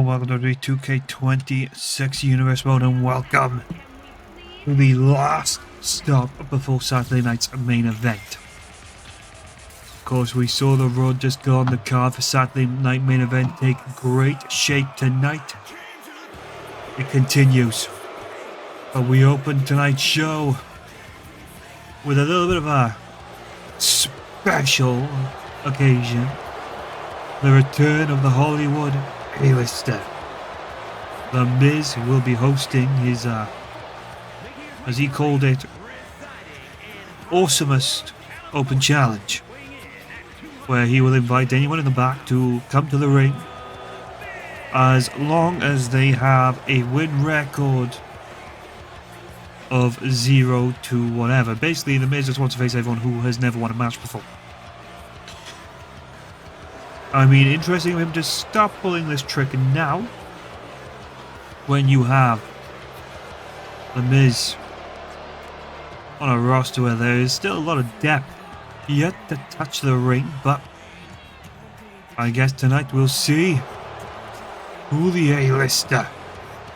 welcome to the 2K26 Universe Mode, and welcome to the last stop before Saturday night's main event. Of course, we saw the road just go on the card for Saturday night main event take great shape tonight. It continues, but we open tonight's show with a little bit of a special occasion. The return of the Hollywood A-lister. The Miz will be hosting his, as he called it, awesomest open challenge, where he will invite anyone in the back to come to the ring as long as they have a win record of 0 to whatever. Basically, the Miz just wants to face everyone who has never won a match before. I mean, interesting of him to stop pulling this trick now, when you have the Miz on a roster where there is still a lot of depth yet to touch the ring, but I guess tonight we'll see who the A-lister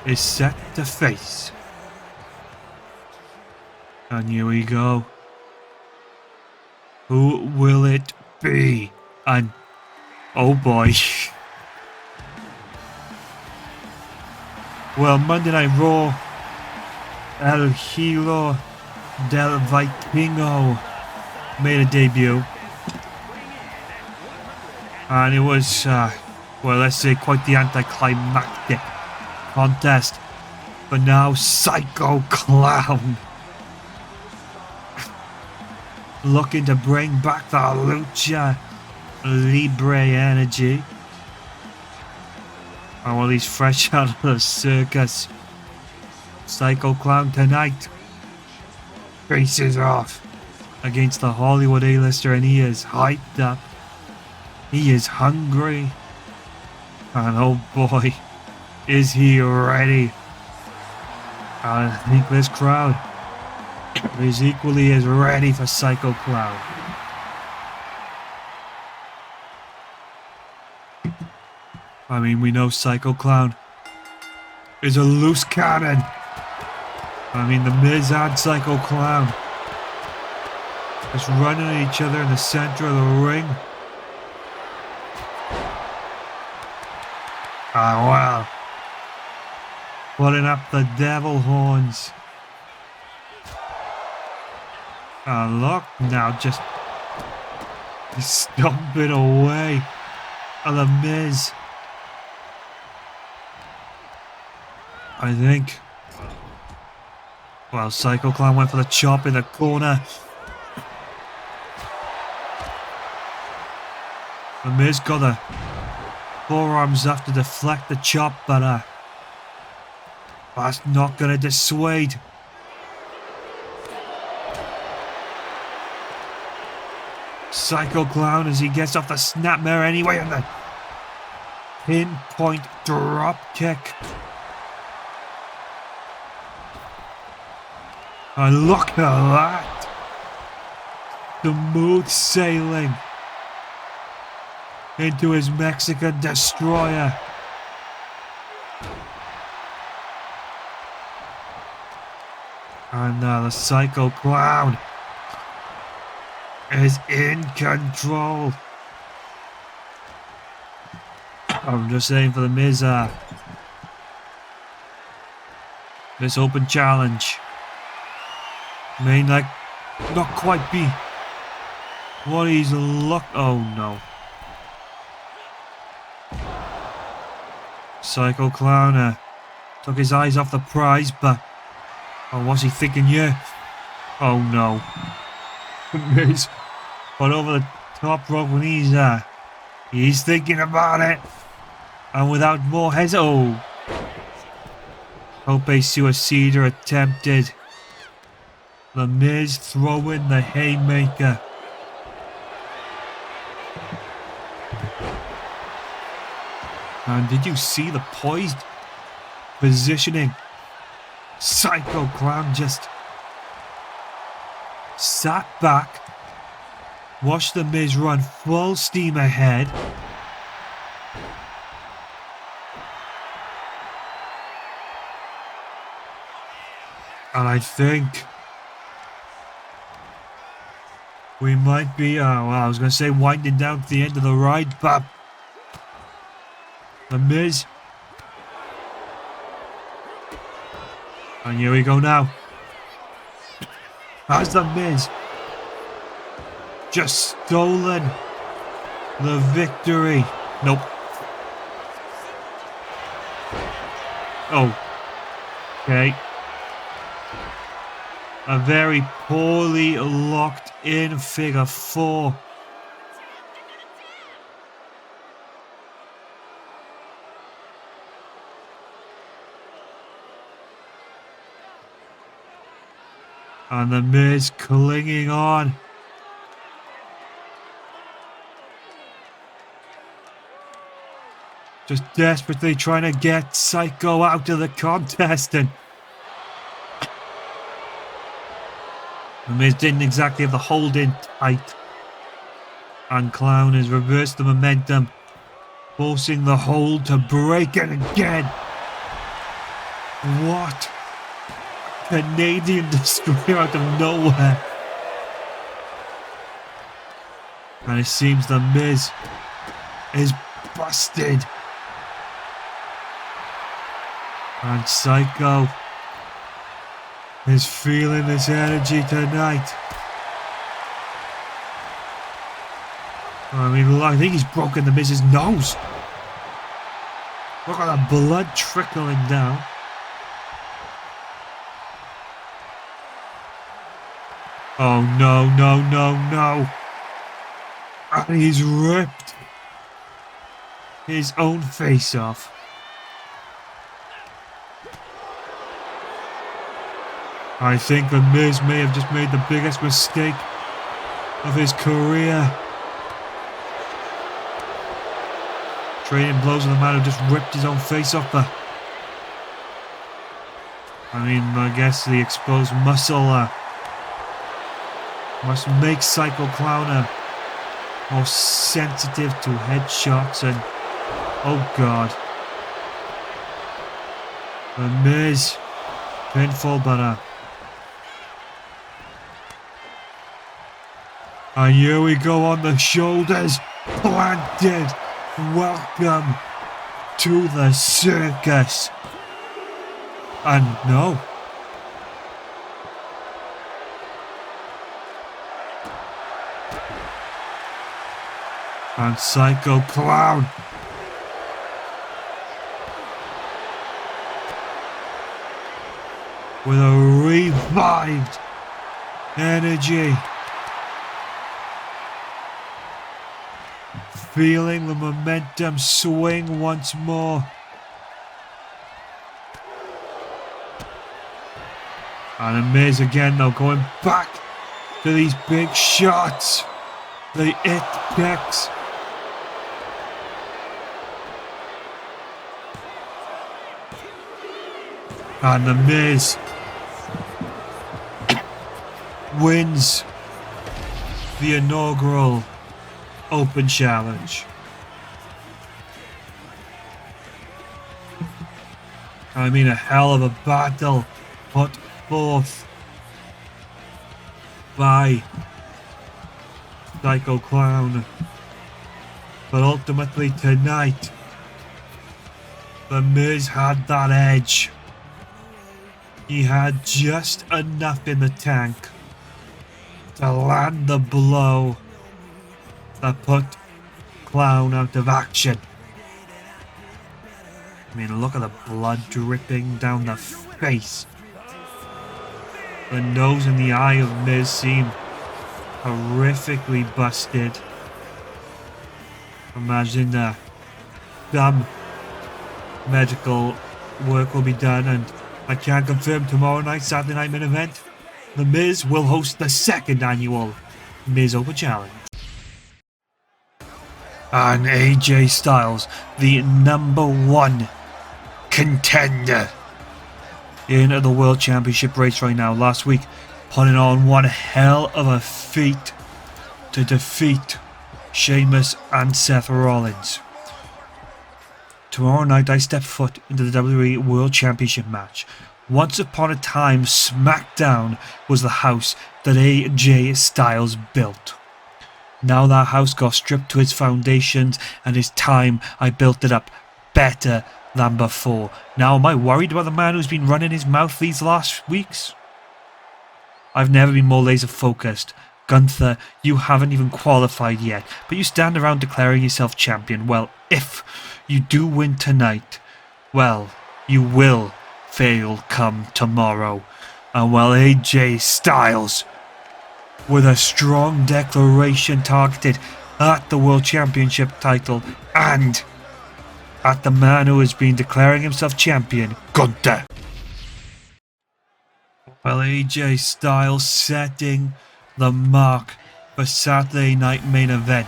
is set to face. And here we go. Who will it be? And oh boy. Well, Monday Night Raw, El Hilo del Vikingo made a debut. And it was, well, let's say quite the anticlimactic contest. But now Psycho Clown looking to bring back the Lucha Libre energy. And while he's fresh out of the circus, Psycho Clown tonight faces off against the Hollywood A-lister, and he is hyped up. He is hungry. And oh boy, is he ready. I think this crowd is equally as ready for Psycho Clown. I mean, we know Psycho Clown is a loose cannon. I mean, the Miz and Psycho Clown just running at each other in the center of the ring. Ah, wow. Putting up the devil horns. And look now, just stomping away at the Miz. I think. Well, Psycho Clown went for the chop in the corner. The Miz got the forearms up to deflect the chop, but that's not going to dissuade. Psycho Clown as he gets off the snapmare anyway, and the pinpoint drop kick. And look at that! Smooth sailing into his Mexican destroyer. And the Psycho Clown is in control. I'm just saying, for the Miz, this open challenge may not quite be what he's oh no. Psycho Clown took his eyes off the prize, but what's he thinking here? Oh no. Miz put over the top rope when he's thinking about it. And without more hesitation, Hope Suicida attempted. The Miz throwing the haymaker. And did you see the poised positioning? Psycho Clown just sat back, watched the Miz run full steam ahead, I think we might be, well, I was going to say winding down to the end of the ride, but The Miz. And here we go now. Has The Miz just stolen the victory? Nope. Oh. Okay. A very poorly locked in figure four. And The Miz clinging on. Just desperately trying to get Psycho out of the contest, and The Miz didn't exactly have the hold in tight. And Clown has reversed the momentum, forcing the hold to break it again. What? Canadian destroyer out of nowhere. And it seems The Miz is busted. And Psycho is feeling this energy tonight. I mean, I think he's broken The Miz's nose. Look at the blood trickling down. Oh no, no, no, no. And he's ripped his own face off. I think The Miz may have just made the biggest mistake of his career. Trading blows with a man who just ripped his own face off the... I mean, I guess the exposed muscle must make Psycho Clown more sensitive to headshots and... Oh god. The Miz. Pinfall, but and here we go on the shoulders. Planted. Welcome to the circus. And no. And Psycho Clown with a revived energy, feeling the momentum swing once more. And The Miz again though, going back to these big shots. The it picks. And The Miz wins the inaugural Open Challenge. I mean, a hell of a battle put forth by Psycho Clown. But ultimately tonight, The Miz had that edge. He had just enough in the tank to land the blow that put Clown out of action. I mean, look at the blood dripping down the face. The nose and the eye of Miz seem horrifically busted. Imagine some medical work will be done, and I can confirm tomorrow night, Saturday Night Main Event, The Miz will host the second annual Miz Open Challenge. And AJ Styles, the #1 contender in the World Championship race right now. Last week, putting on one hell of a feat to defeat Sheamus and Seth Rollins. Tomorrow night, I step foot into the WWE World Championship match Once upon a time, SmackDown was the house that AJ Styles built. Now that house got stripped to its foundations, and it's time I built it up better than before. Now, am I worried about the man who's been running his mouth these last weeks? I've never been more laser focused. Gunther, you haven't even qualified yet, but you stand around declaring yourself champion. Well, if you do win tonight, well, you will fail come tomorrow. And well, AJ Styles, with a strong declaration targeted at the World Championship title and at the man who has been declaring himself champion, Gunther. Well, AJ Styles setting the mark for Saturday night main event.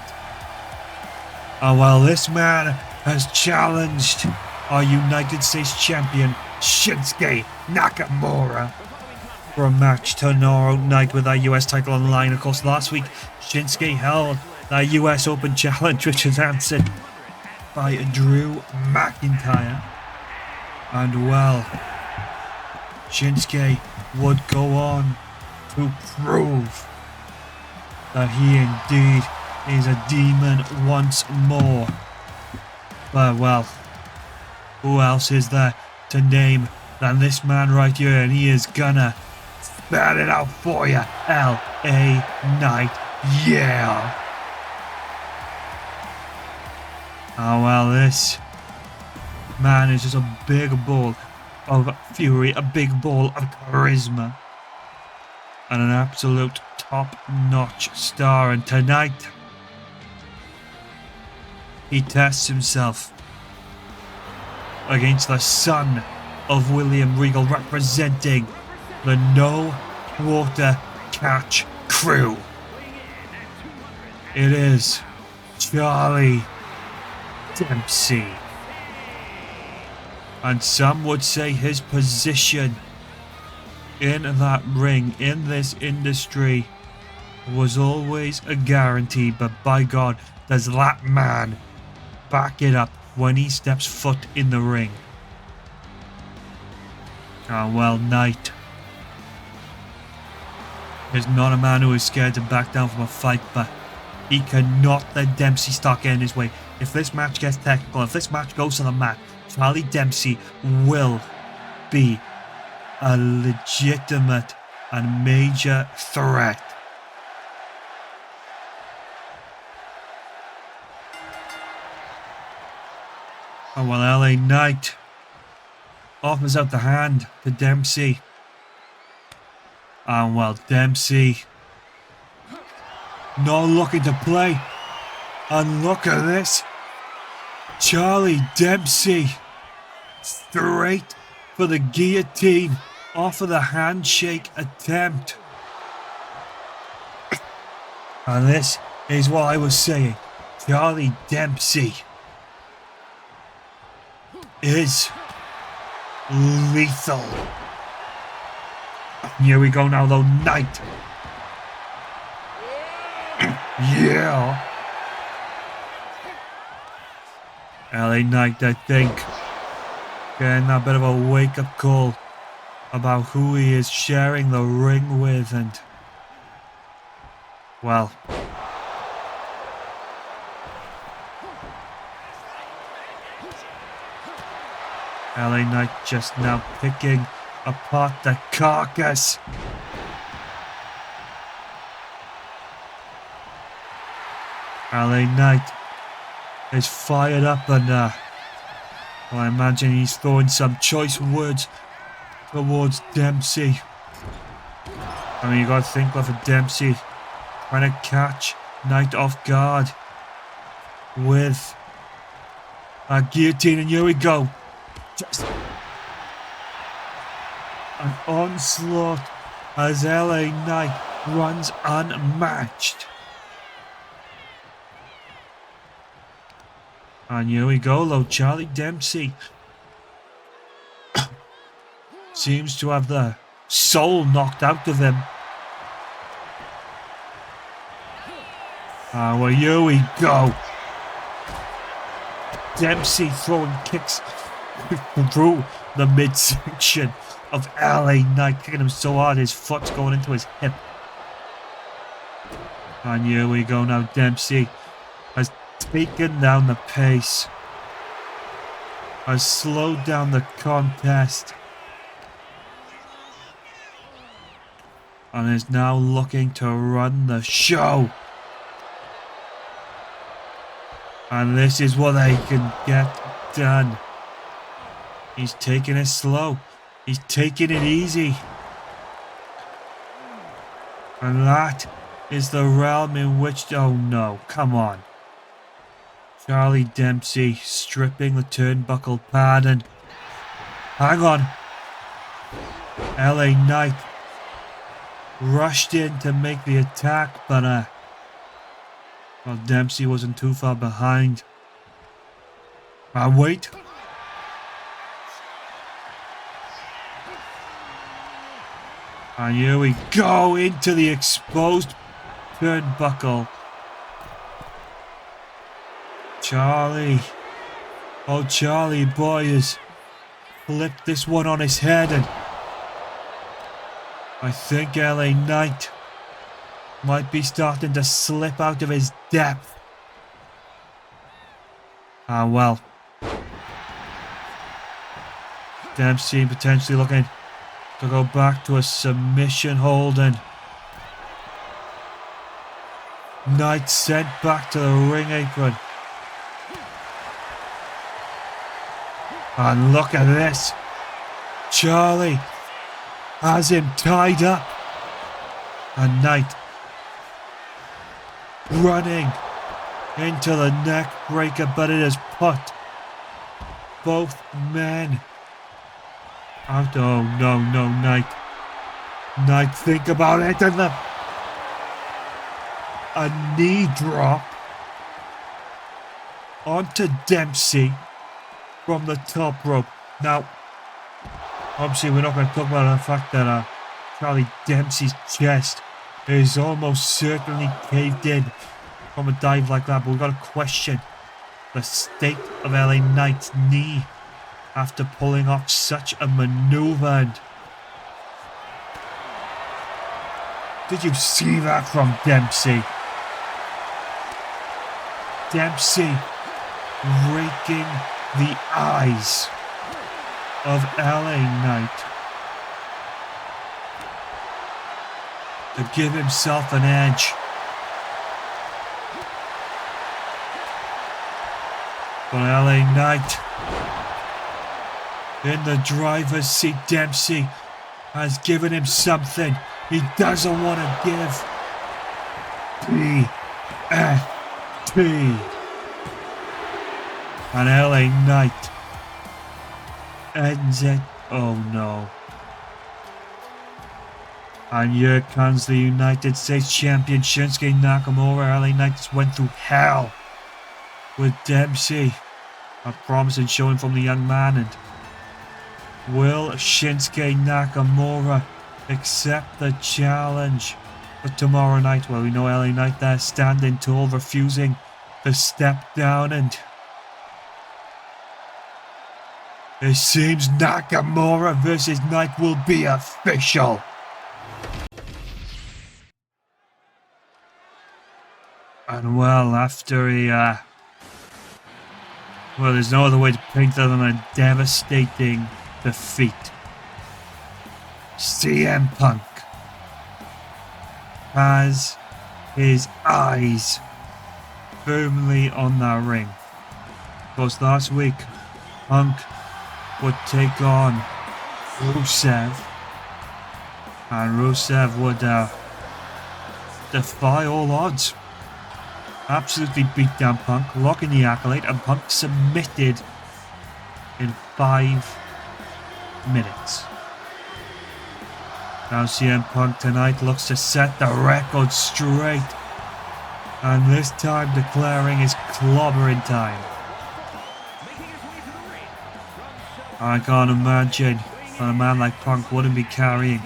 And while this man has challenged our United States champion Shinsuke Nakamura for a match tomorrow night with our US title on the line. Of course, last week Shinsuke held that US Open challenge, which was answered by Drew McIntyre. And well, Shinsuke would go on to prove that he indeed is a demon once more. But well, who else is there to name than this man right here? And he is gonna spell it out for you. LA Knight, yeah. Oh well, this man is just a big ball of fury, a big ball of charisma, and an absolute top-notch star. And tonight, he tests himself against the son of William Regal, representing the No Quarter Catch crew. It is Charlie Dempsey. And some would say his position in that ring, in this industry, was always a guarantee. But by God, does that man back it up when he steps foot in the ring. And well, Knight is not a man who is scared to back down from a fight, but he cannot let Dempsey start getting his way. If this match gets technical, if this match goes to the mat, Charlie Dempsey will be a legitimate and major threat. Oh well, LA Knight offers out the hand to Dempsey. And well, Dempsey not looking to play. And look at this. Charlie Dempsey straight for the guillotine off of the handshake attempt. And this is what I was saying. Charlie Dempsey is lethal. Here we go now though, Knight. Yeah. LA Knight, I think, getting a bit of a wake-up call about who he is sharing the ring with, and well, LA Knight just now picking apart the carcass. LA Knight is fired up, and well, I imagine he's throwing some choice words towards Dempsey. I mean, you gotta think of a Dempsey trying to catch Knight off guard with a guillotine, and here we go. Just an onslaught as LA Knight runs unmatched. And here we go, though. Charlie Dempsey seems to have the soul knocked out of him. Well, here we go. Dempsey throwing kicks through the midsection of LA Knight, kicking him so hard his foot's going into his hip. And here we go now. Dempsey has taken down the pace, has slowed down the contest, and is now looking to run the show. And this is what they can get done. He's taking it slow. He's taking it easy. And that is the realm in which... Oh no, come on. Charlie Dempsey stripping the turnbuckle pad and... Hang on. LA Knight rushed in to make the attack, but well, Dempsey wasn't too far behind. Wait. And here we go into the exposed turnbuckle. Charlie. Oh, Charlie boy has flipped this one on his head, and I think LA Knight might be starting to slip out of his depth. Well. Dempsey potentially looking to go back to a submission hold, and Knight sent back to the ring apron. And look at this. Charlie has him tied up. And Knight running into the neck breaker, but it has put both men out. Oh no, Knight. Knight, think about it. And a knee drop onto Dempsey from the top rope. Now, obviously we're not going to talk about the fact that Charlie Dempsey's chest is almost certainly caved in from a dive like that, but we've got to question the state of LA Knight's knee after pulling off such a maneuver. And did you see that from Dempsey? Dempsey raking the eyes of LA Knight to give himself an edge. But LA Knight in the driver's seat. Dempsey has given him something he doesn't want to give. PFT. And LA Knight ends it. Oh no. And here comes the United States Champion Shinsuke Nakamura. LA Knight just went through hell with Dempsey. A promising showing from the young man. And will Shinsuke Nakamura accept the challenge for tomorrow night? Well, we know LA Knight there standing tall, refusing to step down, and it seems Nakamura versus Knight will be official. And well, after a well, there's no other way to paint that than a devastating defeat. CM Punk has his eyes firmly on that ring. Of course, last week, Punk would take on Rusev, and Rusev would defy all odds. Absolutely beat down Punk, locking the accolade, and Punk submitted in 5 minutes. Now CM Punk tonight looks to set the record straight, and this time declaring his clobbering time. I can't imagine that a man like Punk wouldn't be carrying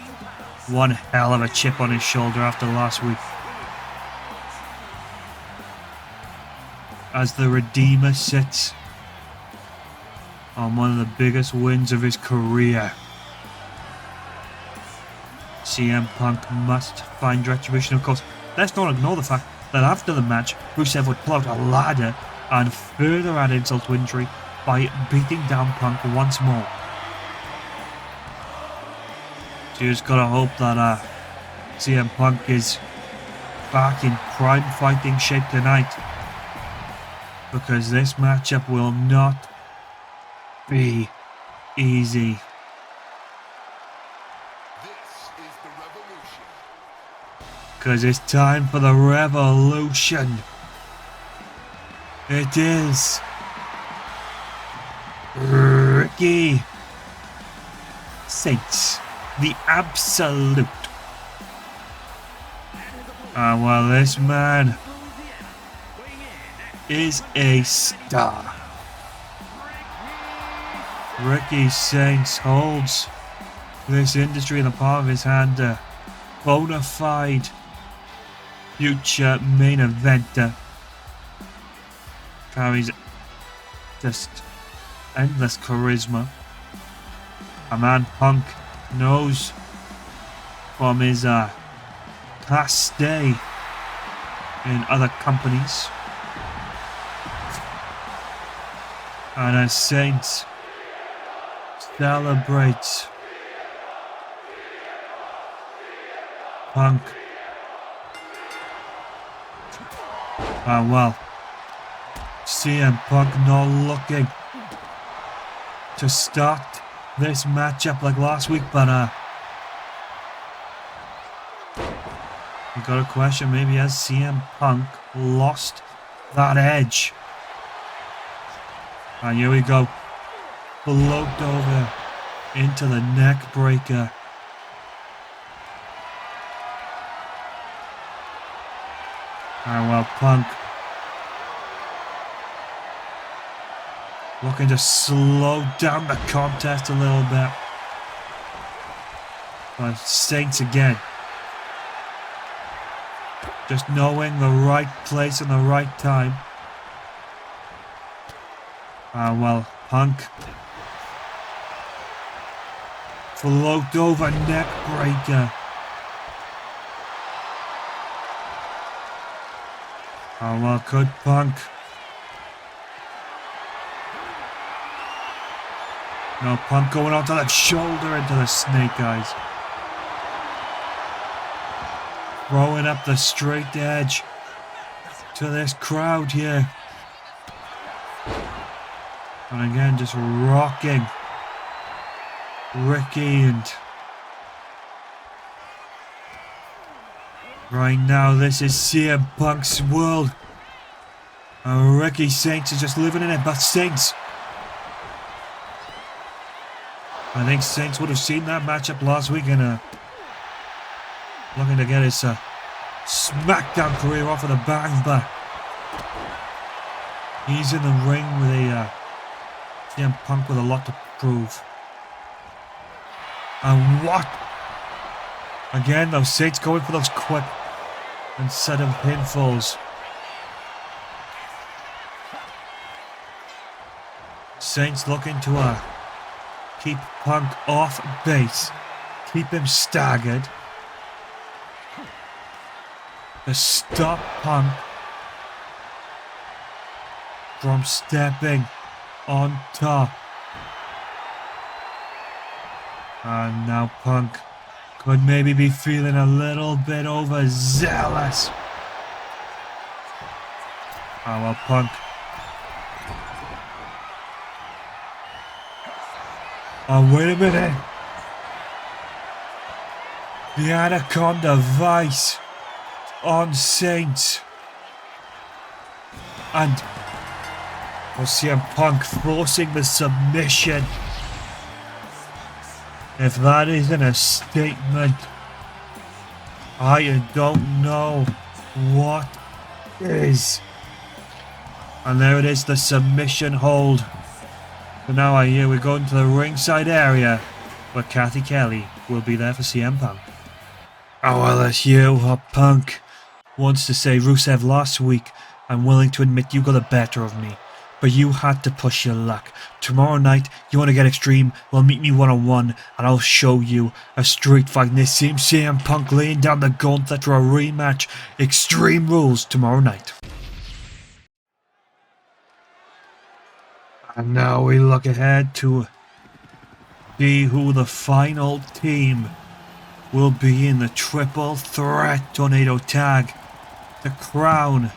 one hell of a chip on his shoulder after last week, as the Redeemer sits on one of the biggest wins of his career. CM Punk must find retribution, of course. Let's not ignore the fact that after the match, Rusev would pull out a ladder and further add insult to injury by beating down Punk once more. So you just gotta hope that CM Punk is back in prime fighting shape tonight, because this matchup will not be easy. Because it's time for the revolution. It is Ricky Saints, the Absolute. Well, this man is a star. Ricky Saints holds this industry in the palm of his hand. A bona fide future main eventer. Carries just endless charisma. A man Punk knows from his past stay in other companies. And as Saints celebrates Punk. Well, CM Punk not looking to start this matchup like last week, but you got a question, maybe has CM Punk lost that edge? And here we go. Float over into the neck breaker. And well, Punk looking to slow down the contest a little bit. But Saints again, just knowing the right place and the right time. Well, Punk float over neck breaker. Well, could Punk? No, Punk going onto that shoulder into the snake eyes. Throwing up the straight edge to this crowd here. And again, just rocking Ricky, and right now this is CM Punk's world. And Ricky Saints is just living in it, but Saints, I think Saints would have seen that matchup last week and looking to get his SmackDown career off of the bang, but he's in the ring with a CM Punk with a lot to prove. And what? Again, those Saints going for those quick and sudden pinfalls. Saints looking to keep Punk off base, keep him staggered, to stop Punk from stepping on top. And now Punk could maybe be feeling a little bit overzealous. Well, Punk. Wait a minute. The Anaconda Vice on Saints. And CM Punk forcing the submission. If that isn't a statement, I don't know what is. And there it is, the submission hold. So now I hear we're going to the ringside area, where Kathy Kelly will be there for CM Punk. Well, that's you, Punk wants to say Rusev last week, I'm willing to admit you got the better of me. but you had to push your luck. Tomorrow night, you want to get extreme? Well, meet me one-on-one, and I'll show you a street fight. And this seems CM Punk laying down the gauntlet for a rematch. Extreme Rules tomorrow night. And now we look ahead to see who the final team will be in the Triple Threat Tornado Tag to crown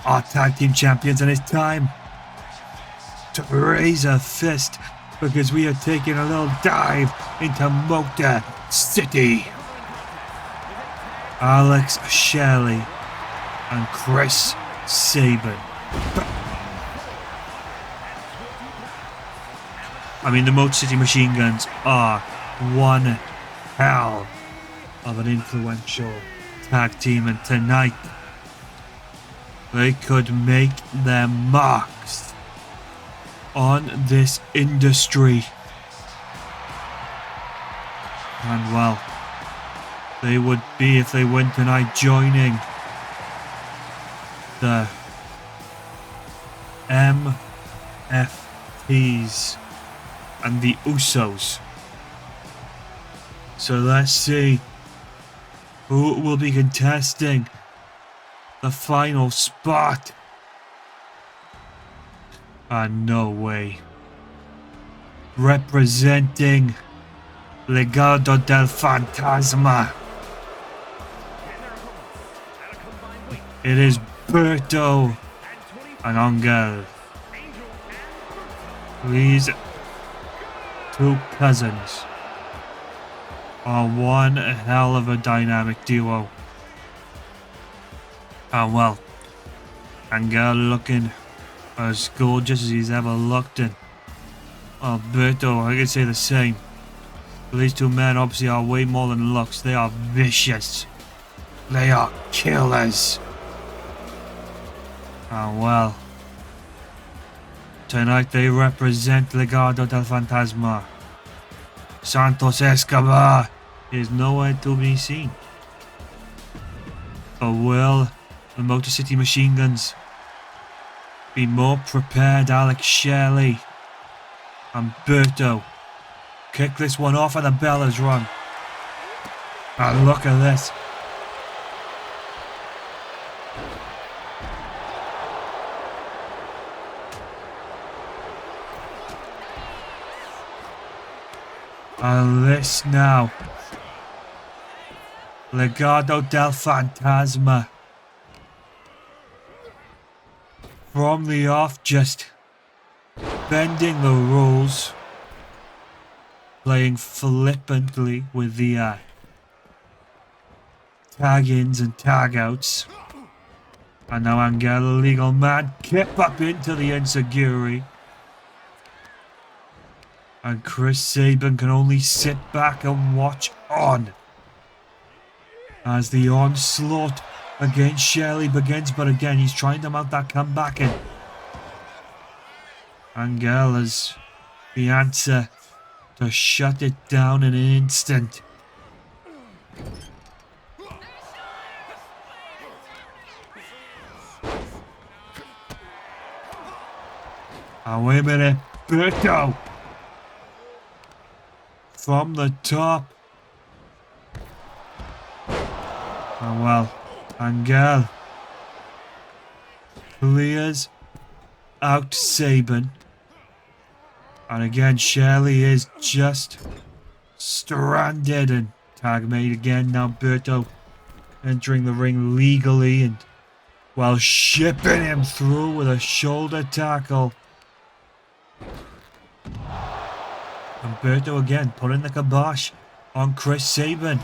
our tag team champions. And it's time to raise a fist, because we are taking a little dive into Motor City. Alex Shelley and Chris Sabin. I mean, the Motor City Machine Guns are one hell of an influential tag team, and tonight they could make their marks on this industry. And well, they would be, if they win tonight, joining the MFTs and the Usos. So let's see who will be contesting the final spot. No way. Representing Legado del Fantasma, it is Berto and Angel. These two cousins are one hell of a dynamic duo. And well, Angel looking as gorgeous as he's ever looked, and Alberto, I could say the same. But these two men obviously are way more than looks. They are vicious. They are killers. And well, tonight they represent Legado del Fantasma. Santos Escobar is nowhere to be seen. But will the Motor City Machine Guns be more prepared? Alex Shelley and Berto kick this one off, and the bell has rung. And look at this. And this now. Legado del Fantasma. From the off, just bending the rules. Playing flippantly with the tag-ins and tag-outs. And now Angel, the legal man, kip up into the Inseguri. And Chris Sabin can only sit back and watch on as the onslaught against Shelley begins. But again, he's trying to mount that comeback in. Angel has the answer to shut it down in an instant. Oh, wait a minute. Berto! From the top. Oh well. Angel clears out Sabin. And again, Shelley is just stranded, and tag made again. Now Berto entering the ring legally, and while shipping him through with a shoulder tackle. And Berto again putting the kibosh on Chris Sabin.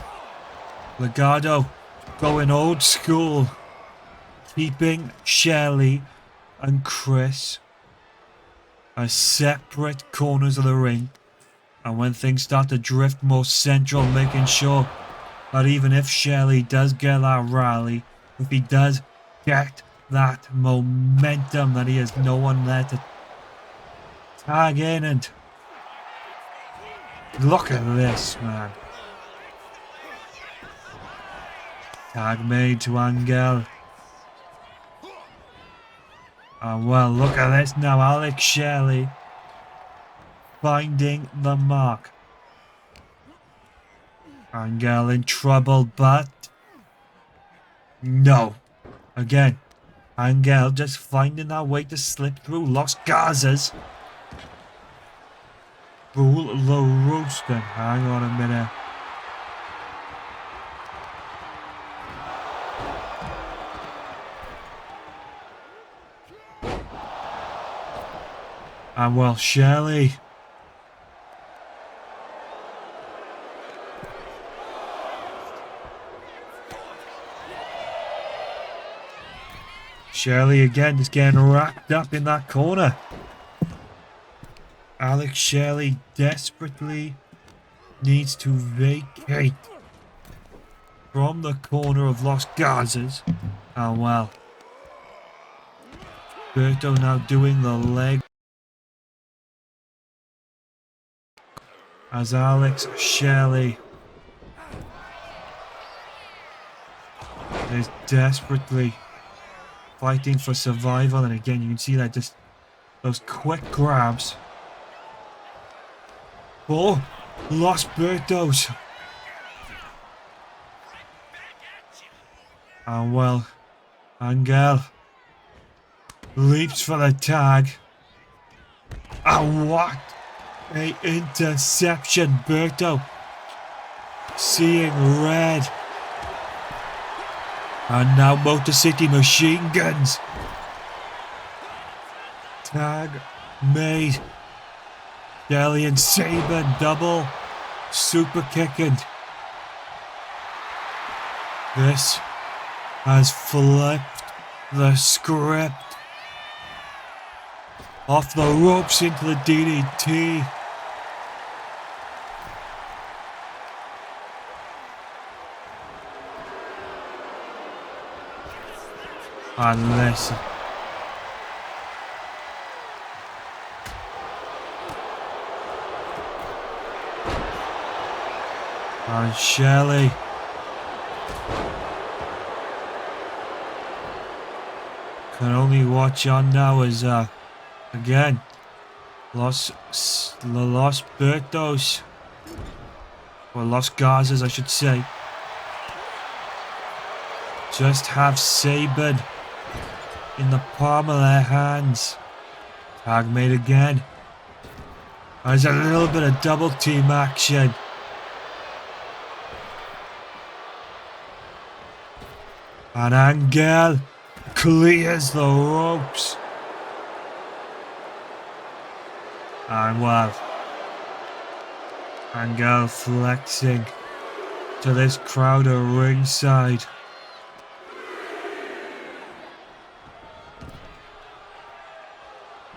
Legado going old school, keeping Shelley and Chris as separate corners of the ring. And when things start to drift more central, making sure that even if Shelley does get that rally, if he does get that momentum, that he has no one there to tag in. And look at this, man. Tag made to Angel. Oh, well, look at this now. Alex Shelley finding the mark. Angel in trouble, but no. Again, Angel just finding that way to slip through Los Gazas. Bull LaRooston. Hang on a minute. And well, Shelley. Shelley again is getting wrapped up in that corner. Alex Shelley desperately needs to vacate from the corner of Los Gazas. And well, Berto now doing the leg as Alex Shelley is desperately fighting for survival. And again, you can see that just those quick grabs for Los Bertos. And well, Angel leaps for the tag. And what a interception. Berto seeing red. And now Motor City Machine Guns. Tag made. Deli and Saban double super kicking. This has flipped the script. Off the ropes into the DDT. And listen. And Shelley. Can only watch on now as again Los Bertos, or Los Gazas I should say, just have Saban in the palm of their hands. Tag made again. There's a little bit of double team action. And Angel clears the ropes. And well, Angel flexing to this crowd at ringside.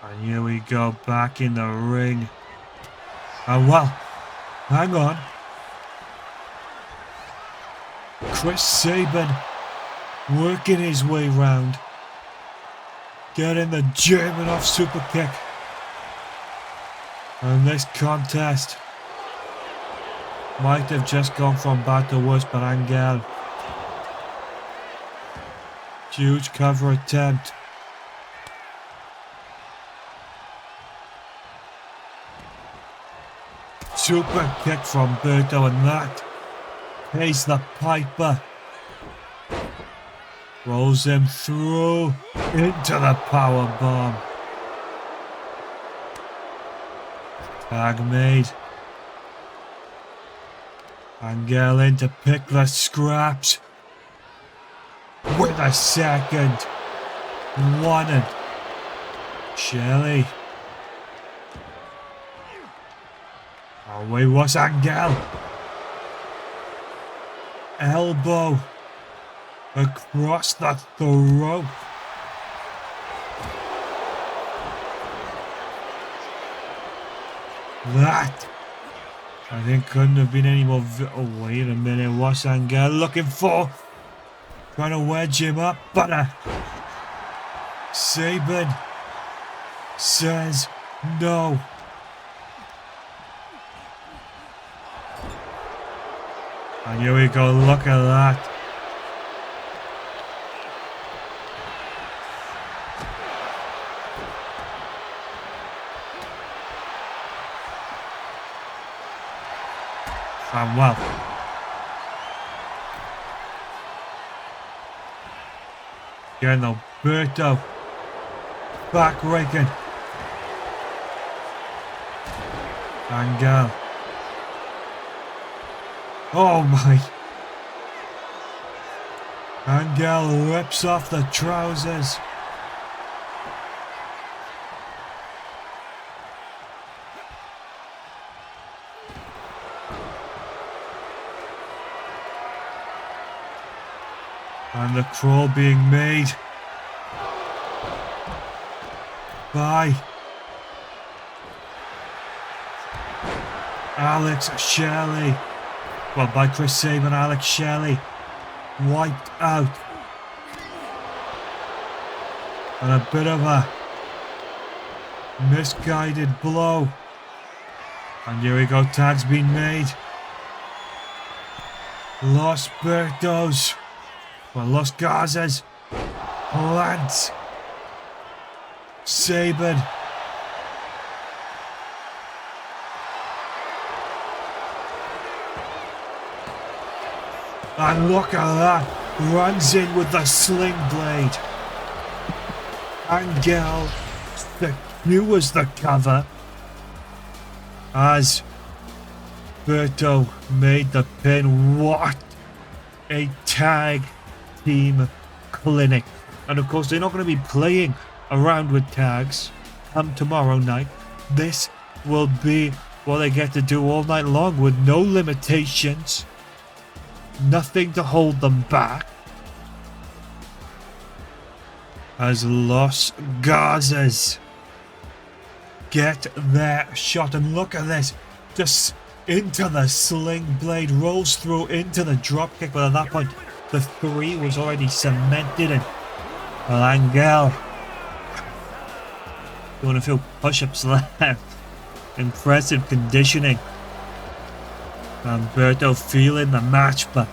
And here we go, back in the ring. And well, hang on. Chris Saban working his way round. Getting the German off super kick. And this contest might have just gone from bad to worse, but Angel. Huge cover attempt. Super kick from Berto, and that pays the piper. Rolls him through into the power bomb. Tag made. Angel in to pick the scraps. With a second. One and Shelley. Away was Angel. Elbow across the throat. That, I think, couldn't have been any more. Oh, wait a minute. What's Angel looking for? Trying to wedge him up, but Saban says no. And here we go. Look at that. And well, again though, Berto back raking. Angel. Oh my. Angel rips off the trousers. And the crawl being made by Alex Shelley. Well, by Chris Sabin, Alex Shelley wiped out. And a bit of a misguided blow. And here we go, tag's been made. Los Bertos. Well, Los Garzas. Lance. Sabin. And look at that. Runs in with the sling blade. Angel secures the cover as Berto made the pin. What a tag team clinic. And of course, they're not going to be playing around with tags come tomorrow night. This will be what they get to do all night long with no limitations. Nothing to hold them back. As Los Garzas get their shot. And look at this. Just into the sling blade. Rolls through into the drop kick. But at that point, the 3 was already cemented. And well, Angel doing a few push-ups left. Impressive conditioning. Umberto feeling the match, but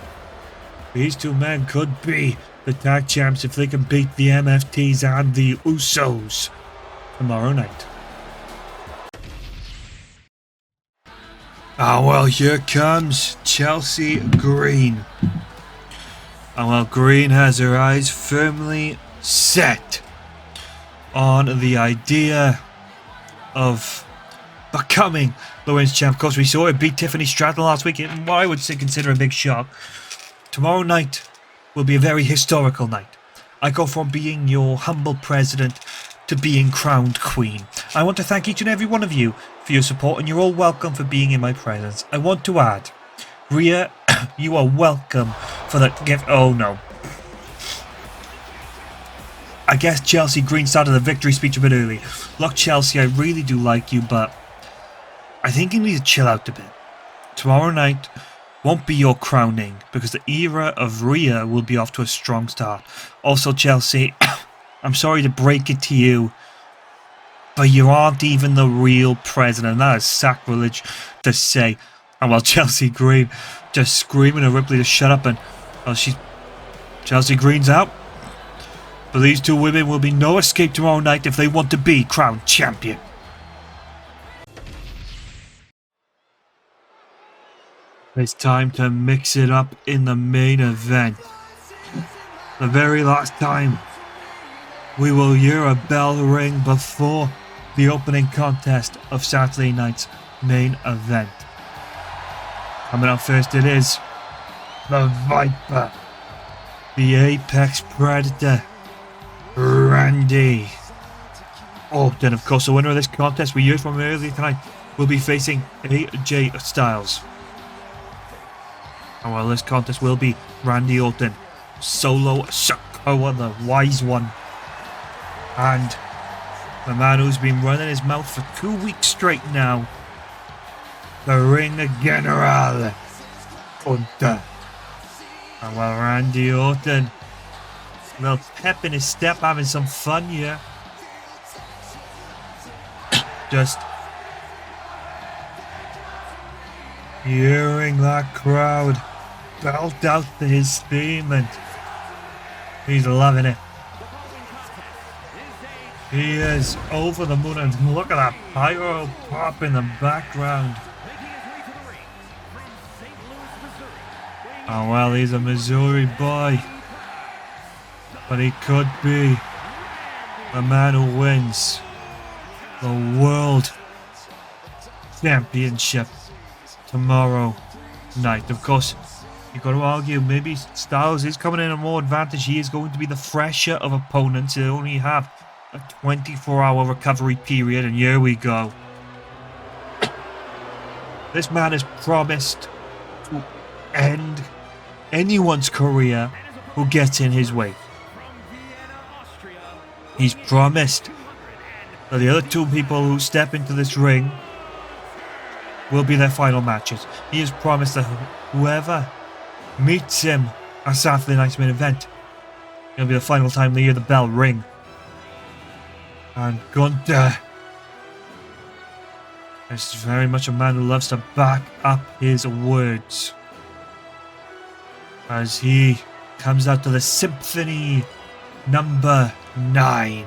these two men could be the tag champs if they can beat the MFTs and the Usos tomorrow night. Ah, well, here comes Chelsea Green. And well, Green has her eyes firmly set on the idea of becoming the Women's Champ. Of course, we saw her beat Tiffany Stratton last week in what I would say consider a big shock. Tomorrow night will be a very historical night. I go from being your humble president to being crowned queen. I want to thank each and every one of you for your support, and you're all welcome for being in my presence. I want to add, Rhea, you are welcome for that gift. Oh no. I guess Chelsea Green started the victory speech a bit early. Look, Chelsea, I really do like you, but I think you need to chill out a bit. Tomorrow night won't be your crowning because the era of Rhea will be off to a strong start. Also, Chelsea, I'm sorry to break it to you, but you aren't even the real president. That is sacrilege to say. And while Chelsea Green just screaming at Ripley to shut up, and well, Chelsea Green's out. But these two women will be no escape tomorrow night if they want to be crowned champion. It's time to mix it up in the main event. The very last time we will hear a bell ring before the opening contest of Saturday night's main event. Coming up first, it is the Viper, the Apex Predator, Randy Orton. Of course, the winner of this contest we heard from earlier tonight will be facing AJ Styles. And well, this contest will be Randy Orton, Solo Sikoa, the wise one, and the man who's been running his mouth for 2 weeks straight now, the Ring General, Orton. And well, Randy Orton, a little pep in his step, having some fun here. Just hearing that crowd belt out his theme, and he's loving it. He is over the moon, and look at that pyro pop in the background. Oh well, he's a Missouri boy. But he could be the man who wins the World Championship tomorrow night. Of course, you've got to argue maybe Styles is coming in a more advantage. He is going to be the fresher of opponents. They only have a 24-hour recovery period, and here we go. This man has promised to end anyone's career who gets in his way. He's promised that the other two people who step into this ring will be their final matches. He has promised that whoever meets him at Saturday night's main event, it'll be the final time they hear the bell ring. And Gunther is very much a man who loves to back up his words as he comes out to the Symphony number 9.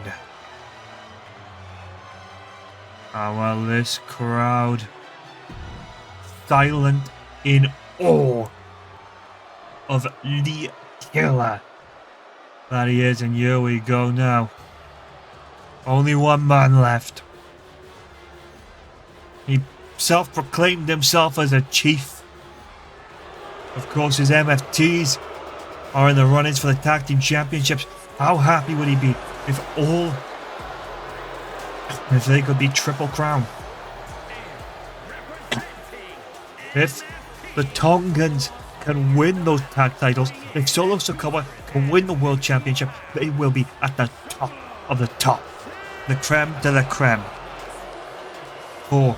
Ah, well, this crowd silent in awe of the killer that he is, and here we go now. Only one man left. He self-proclaimed himself as a chief. Of course, his MFTs are in the run-ins for the tag team championships. How happy would he be if they could be Triple Crown? If the Tongans can win those tag titles, if Solo Sikoa can win the World Championship, they will be at the top of the top. The creme de la creme for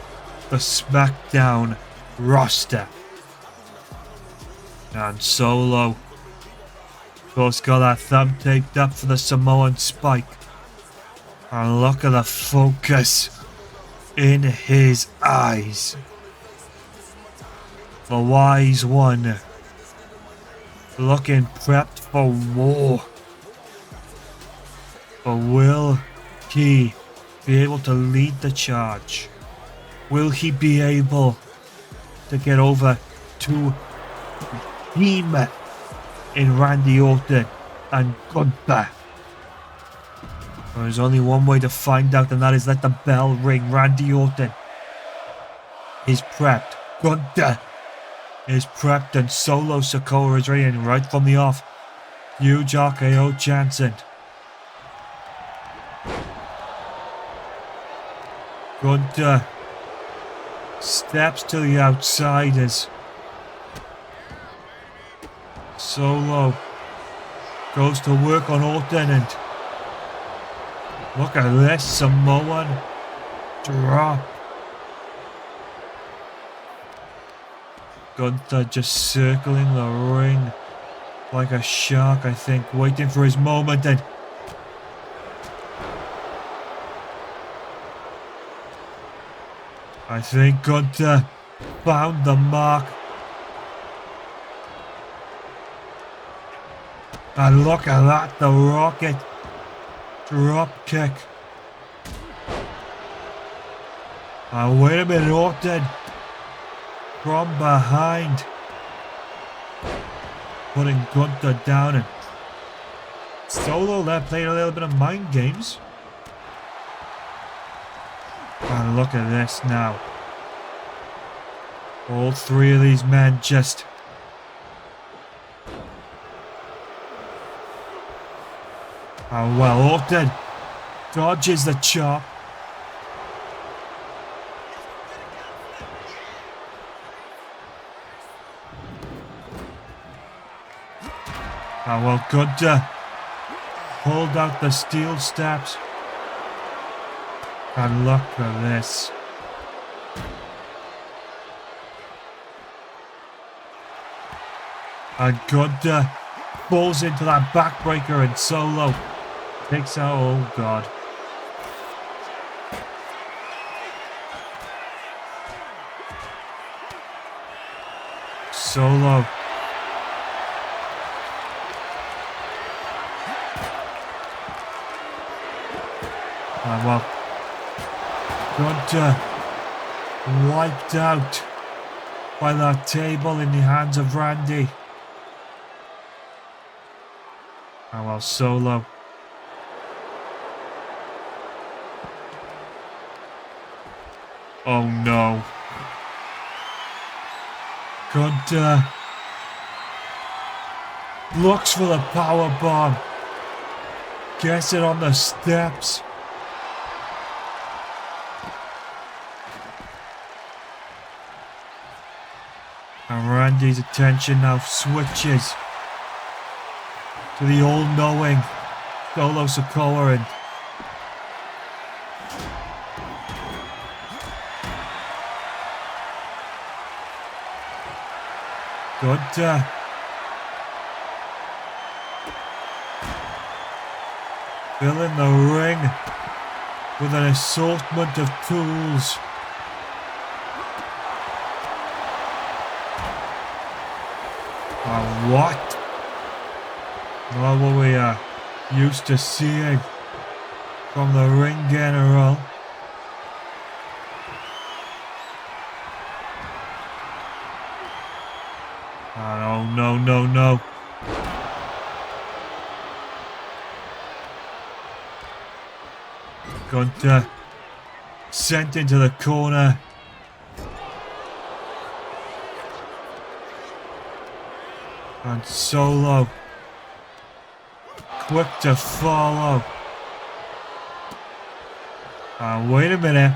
the SmackDown roster. And Solo, of course, got that thumb taped up for the Samoan spike. And look at the focus in his eyes. The wise one, looking prepped for war. But will he be able to lead the charge? Will he be able to get over to team in Randy Orton and Gunther? There's only one way to find out, and that is let the bell ring. Randy Orton is prepped. Gunther is prepped, and Solo Sikoa is ready, and right from the off, huge RKO Jansen. Gunther steps to the outside as Solo goes to work on Orton, and look at this Samoan drop. Gunther just circling the ring like a shark, I think, waiting for his moment, and I think Gunther found the mark. And look at that, the rocket drop kick. Wait a minute, Orton from behind, putting Gunther down, and Solo there playing a little bit of mind games. And look at this now. All three of these men just well, Orton dodges the chop. Well, Gunther pulled out the steel steps. And look at this. And Gunther falls into that backbreaker, and Solo takes out, oh god. Solo. Well, Gunther wiped out by that table in the hands of Randy. Oh well, Solo. Oh no. Gunter. Looks for the power bomb. Gets it on the steps. And Randy's attention now switches to the all-knowing Solo Sikoa, and Gunter filling the ring with an assortment of tools. What? Not what we are used to seeing from the ring general. Oh no, no, no. Gunter sent into the corner. And Solo quick to follow. Wait a minute.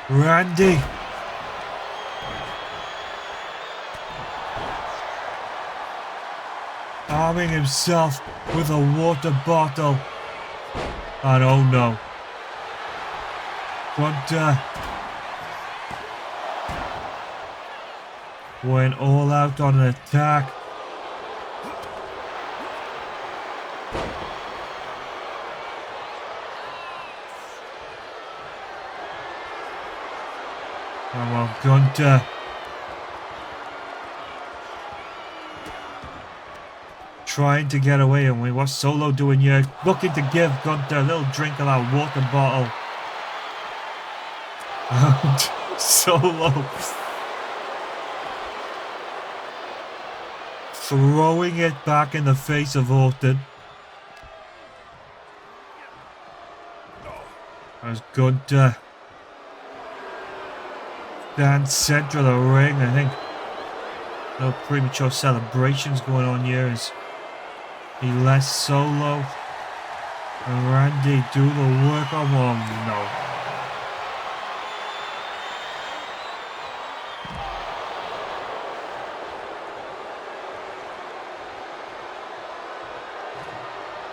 Randy. Arming himself with a water bottle. And oh no. Gunter went all out on an attack. Oh well, Gunter trying to get away, and what's Solo doing here? Looking to give Gunter a little drink of that water bottle. And Solo throwing it back in the face of Orton. As Gunter stands center of the ring. I think no premature celebrations going on here as he lets Solo and Randy do the work. Oh no.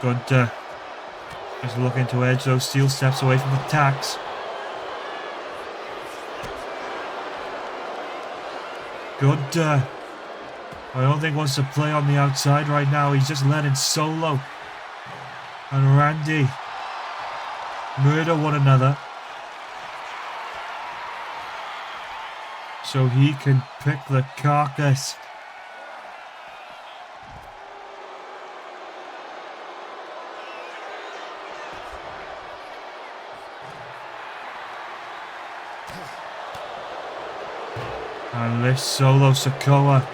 Gunter is looking to edge those steel steps away from attacks. Gunter, I don't think wants to play on the outside right now. He's just letting Solo and Randy murder one another so he can pick the carcass. And this Solo Sikoa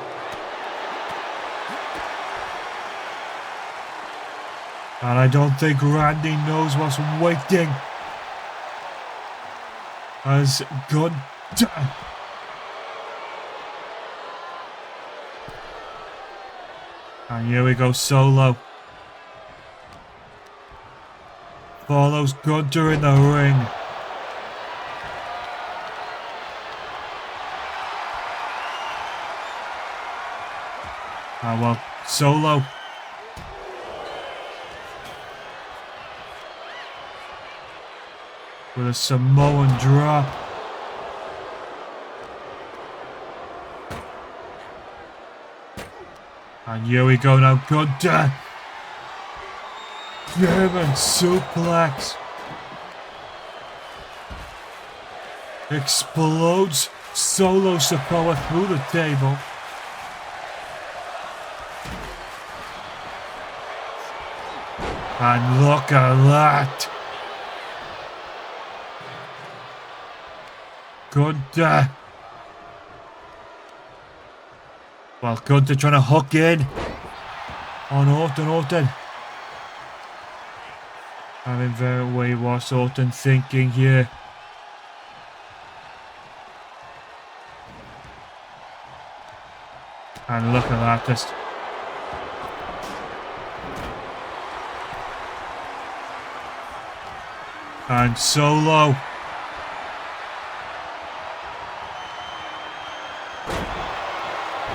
and I don't think Randy knows what's waiting as Gunter and here we go. Solo follows Gunter in the ring. Well, Solo with a Samoan drop. And here we go now, Gunter. German suplex. Explodes Solo Sikoa through the table. And look at that. Gunter. Well, Gunter trying to hook in. On Orton. Having very way was Orton thinking here. And look at that, just and Solo.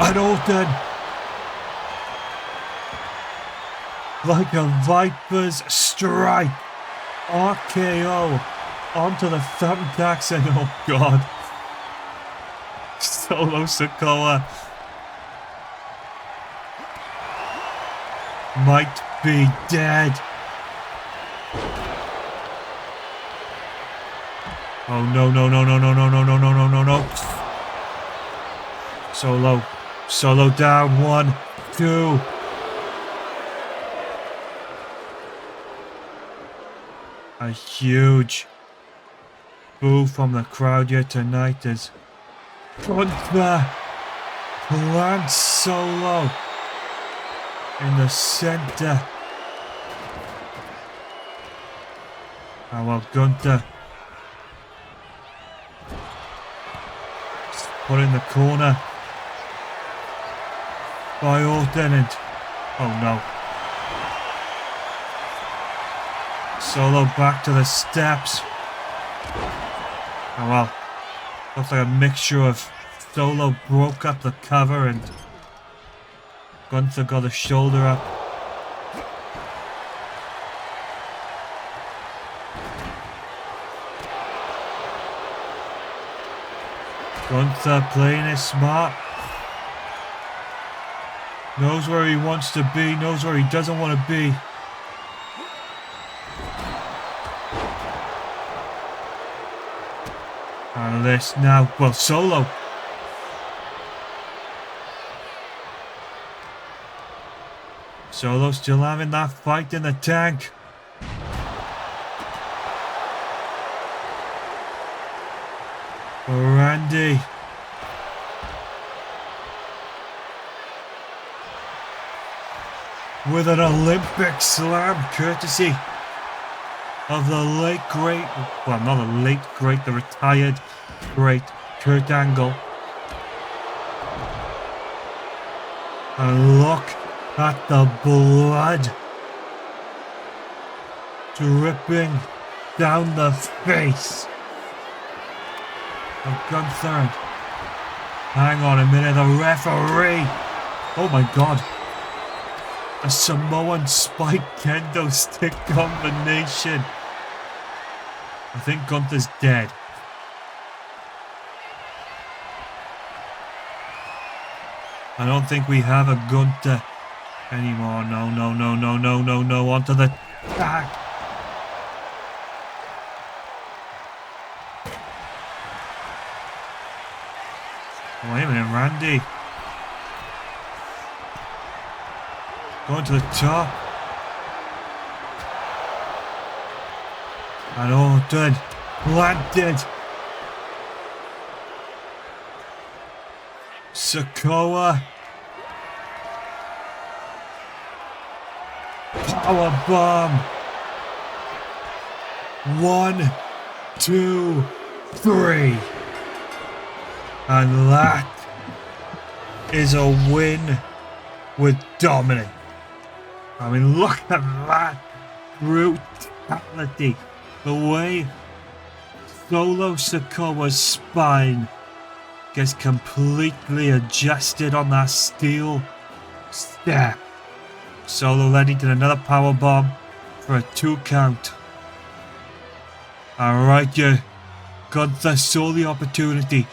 And Orton. Like a Viper's strike. RKO onto the thumbtacks and oh god. Solo Sikoa might be dead. Oh no. Solo down. 1, 2. A huge boo from the crowd here tonight as Gunther plants Solo in the center. Oh well, Gunther put in the corner by Orton and oh no. Solo back to the steps. Oh well. Looks like a mixture of Solo broke up the cover and Gunther got a shoulder up. Gunther playing it smart. Knows where he wants to be, knows where he doesn't want to be. And this now, well, Solo. Solo still having that fight in the tank. Randy. With an Olympic slam courtesy of the late great, well not the late great, the retired great Kurt Angle. And look at the blood dripping down the face of Gunther. Hang on a minute, the referee. Oh my god. A Samoan spike kendo stick combination. I think Gunther's dead. I don't think we have a Gunther anymore. No. Onto the back. Wait a minute, Randy. Going to the top. And Orton planted. Sikoa. Powerbomb. 1, 2, 3. And that is a win with dominance. I mean, look at that brutality. The way Solo Sikoa's spine gets completely adjusted on that steel step. Solo leading to another powerbomb for a 2 count. Alright, you. Gunther saw the opportunity,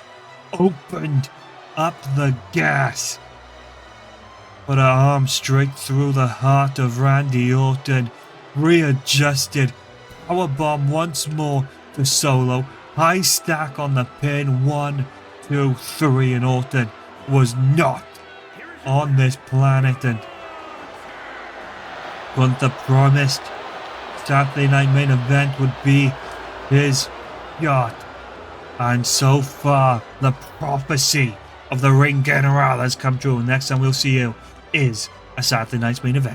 opened up the gas. Put her arm straight through the heart of Randy Orton. Readjusted. Powerbomb once more to Solo. High stack on the pin. 1, 2, 3. And Orton was not on this planet. And Gunther promised Saturday night main event would be his yacht. And so far, the prophecy of the Ring General has come true. Next time we'll see you is a Saturday night's main event.